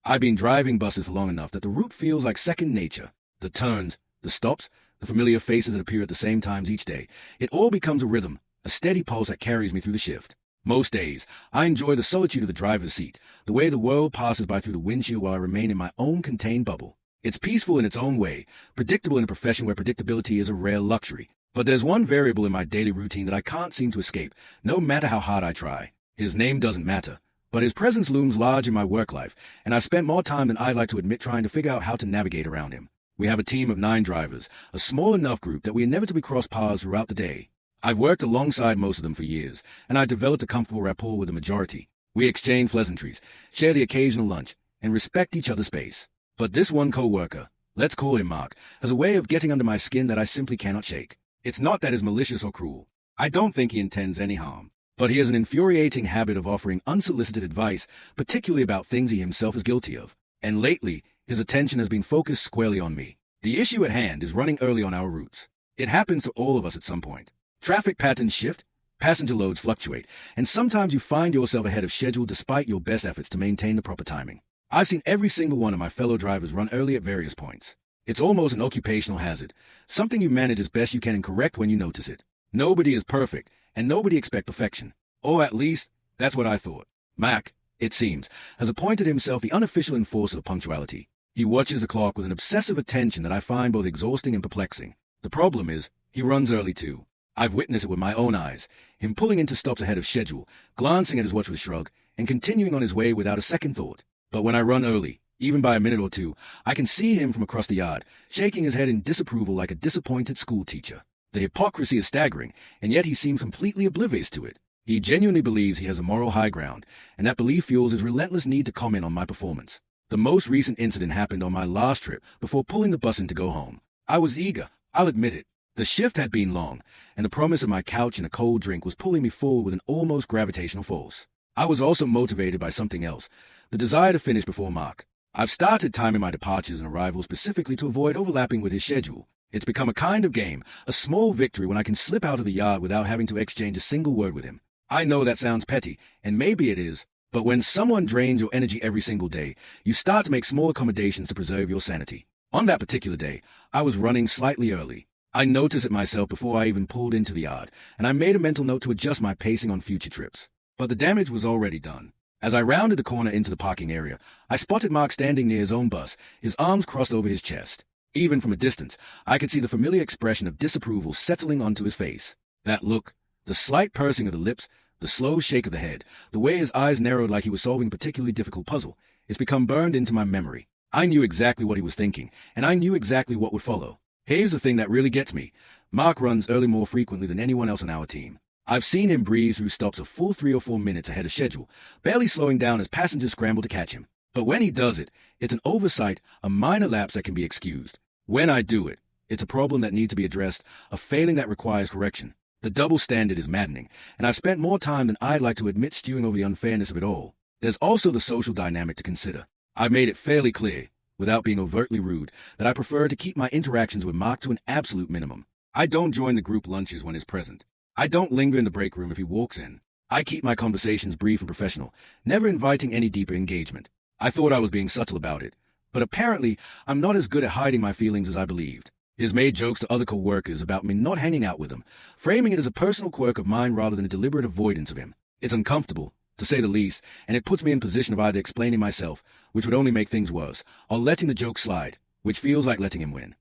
I've been driving buses for long enough that the route feels like second nature. The turns, the stops, the familiar faces that appear at the same times each day. It all becomes a rhythm, a steady pulse that carries me through the shift. Most days, I enjoy the solitude of the driver's seat, the way the world passes by through the windshield while I remain in my own contained bubble. It's peaceful in its own way, predictable in a profession where predictability is a rare luxury. But there's one variable in my daily routine that I can't seem to escape, no matter how hard I try. His name doesn't matter, but his presence looms large in my work life, and I've spent more time than I'd like to admit trying to figure out how to navigate around him. We have a team of 9 drivers, a small enough group that we inevitably cross paths throughout the day. I've worked alongside most of them for years, and I've developed a comfortable rapport with the majority. We exchange pleasantries, share the occasional lunch, and respect each other's space. But this one co-worker, let's call him Mark, has a way of getting under my skin that I simply cannot shake. It's not that he's malicious or cruel. I don't think he intends any harm. But he has an infuriating habit of offering unsolicited advice, particularly about things he himself is guilty of. And lately, his attention has been focused squarely on me. The issue at hand is running early on our routes. It happens to all of us at some point. Traffic patterns shift, passenger loads fluctuate, and sometimes you find yourself ahead of schedule despite your best efforts to maintain the proper timing. I've seen every single one of my fellow drivers run early at various points. It's almost an occupational hazard, something you manage as best you can and correct when you notice it. Nobody is perfect, and nobody expects perfection. Or at least, that's what I thought. Mac, it seems, has appointed himself the unofficial enforcer of punctuality. He watches the clock with an obsessive attention that I find both exhausting and perplexing. The problem is, he runs early too. I've witnessed it with my own eyes, him pulling into stops ahead of schedule, glancing at his watch with a shrug, and continuing on his way without a second thought. But when I run early, even by a minute or two, I can see him from across the yard, shaking his head in disapproval like a disappointed schoolteacher. The hypocrisy is staggering, and yet he seems completely oblivious to it. He genuinely believes he has a moral high ground, and that belief fuels his relentless need to comment on my performance. The most recent incident happened on my last trip before pulling the bus in to go home. I was eager, I'll admit it. The shift had been long, and the promise of my couch and a cold drink was pulling me forward with an almost gravitational force. I was also motivated by something else, the desire to finish before Mark. I've started timing my departures and arrivals specifically to avoid overlapping with his schedule. It's become a kind of game, a small victory when I can slip out of the yard without having to exchange a single word with him. I know that sounds petty, and maybe it is, but when someone drains your energy every single day, you start to make small accommodations to preserve your sanity. On that particular day, I was running slightly early. I noticed it myself before I even pulled into the yard, and I made a mental note to adjust my pacing on future trips. But the damage was already done. As I rounded the corner into the parking area, I spotted Mark standing near his own bus, his arms crossed over his chest. Even from a distance, I could see the familiar expression of disapproval settling onto his face. That look, the slight pursing of the lips, the slow shake of the head, the way his eyes narrowed like he was solving a particularly difficult puzzle, it's become burned into my memory. I knew exactly what he was thinking, and I knew exactly what would follow. Here's the thing that really gets me. Mark runs early more frequently than anyone else on our team. I've seen him breeze through stops a full 3 or 4 minutes ahead of schedule, barely slowing down as passengers scramble to catch him. But when he does it, it's an oversight, a minor lapse that can be excused. When I do it, it's a problem that needs to be addressed, a failing that requires correction. The double standard is maddening, and I've spent more time than I'd like to admit stewing over the unfairness of it all. There's also the social dynamic to consider. I've made it fairly clear, without being overtly rude, that I prefer to keep my interactions with Mark to an absolute minimum. I don't join the group lunches when he's present. I don't linger in the break room if he walks in. I keep my conversations brief and professional, never inviting any deeper engagement. I thought I was being subtle about it, but apparently I'm not as good at hiding my feelings as I believed. He's made jokes to other co-workers about me not hanging out with him, framing it as a personal quirk of mine rather than a deliberate avoidance of him. It's uncomfortable, to say the least, and it puts me in position of either explaining myself, which would only make things worse, or letting the joke slide, which feels like letting him win.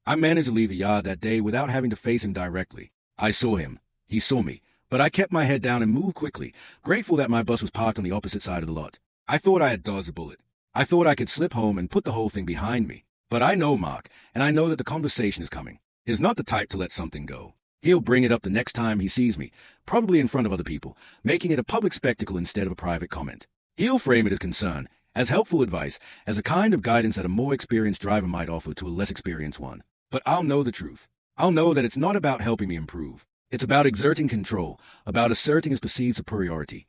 I managed to leave the yard that day without having to face him directly. I saw him. He saw me, but I kept my head down and moved quickly, grateful that my bus was parked on the opposite side of the lot. I thought I had dodged a bullet. I thought I could slip home and put the whole thing behind me. But I know Mark, and I know that the conversation is coming. He's not the type to let something go. He'll bring it up the next time he sees me, probably in front of other people, making it a public spectacle instead of a private comment. He'll frame it as concern, as helpful advice, as a kind of guidance that a more experienced driver might offer to a less experienced one. But I'll know the truth. I'll know that it's not about helping me improve. It's about exerting control, about asserting his perceived superiority.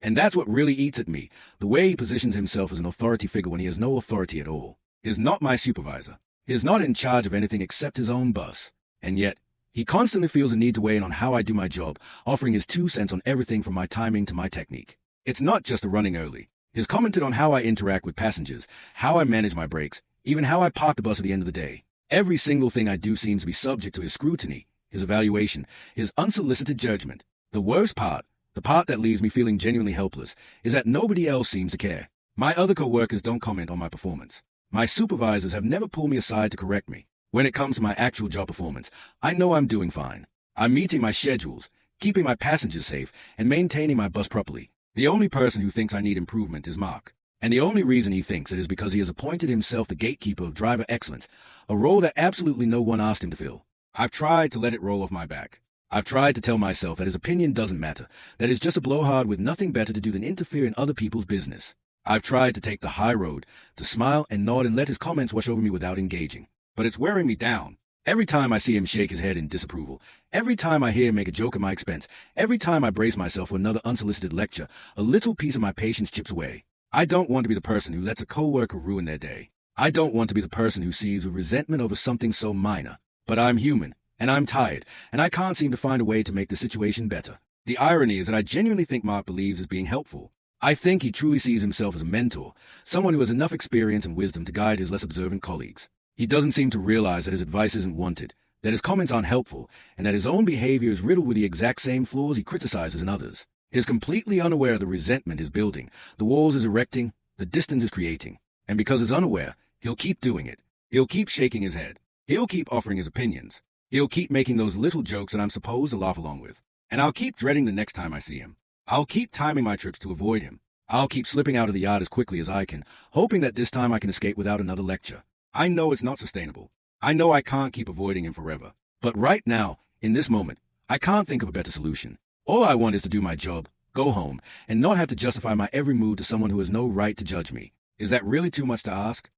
And that's what really eats at me, the way he positions himself as an authority figure when he has no authority at all. He's not my supervisor. He's not in charge of anything except his own bus. And yet, he constantly feels a need to weigh in on how I do my job, offering his 2 cents on everything from my timing to my technique. It's not just the running early. He's commented on how I interact with passengers, how I manage my brakes, even how I park the bus at the end of the day. Every single thing I do seems to be subject to his scrutiny, his evaluation, his unsolicited judgment. The worst part, the part that leaves me feeling genuinely helpless, is that nobody else seems to care. My other co-workers don't comment on my performance. My supervisors have never pulled me aside to correct me. When it comes to my actual job performance, I know I'm doing fine. I'm meeting my schedules, keeping my passengers safe, and maintaining my bus properly. The only person who thinks I need improvement is Mark. And the only reason he thinks it is because he has appointed himself the gatekeeper of driver excellence, a role that absolutely no one asked him to fill. I've tried to let it roll off my back. I've tried to tell myself that his opinion doesn't matter, that he's just a blowhard with nothing better to do than interfere in other people's business. I've tried to take the high road, to smile and nod and let his comments wash over me without engaging. But it's wearing me down. Every time I see him shake his head in disapproval, every time I hear him make a joke at my expense, every time I brace myself for another unsolicited lecture, a little piece of my patience chips away. I don't want to be the person who lets a coworker ruin their day. I don't want to be the person who sees with resentment over something so minor. But I'm human, and I'm tired, and I can't seem to find a way to make the situation better. The irony is that I genuinely think Mark believes is being helpful. I think he truly sees himself as a mentor, someone who has enough experience and wisdom to guide his less observant colleagues. He doesn't seem to realize that his advice isn't wanted, that his comments aren't helpful, and that his own behavior is riddled with the exact same flaws he criticizes in others. He is completely unaware of the resentment is building, the walls is erecting, the distance is creating. And because he's unaware, he'll keep doing it. He'll keep shaking his head. He'll keep offering his opinions. He'll keep making those little jokes that I'm supposed to laugh along with. And I'll keep dreading the next time I see him. I'll keep timing my trips to avoid him. I'll keep slipping out of the yard as quickly as I can, hoping that this time I can escape without another lecture. I know it's not sustainable. I know I can't keep avoiding him forever. But right now, in this moment, I can't think of a better solution. All I want is to do my job, go home, and not have to justify my every move to someone who has no right to judge me. Is that really too much to ask?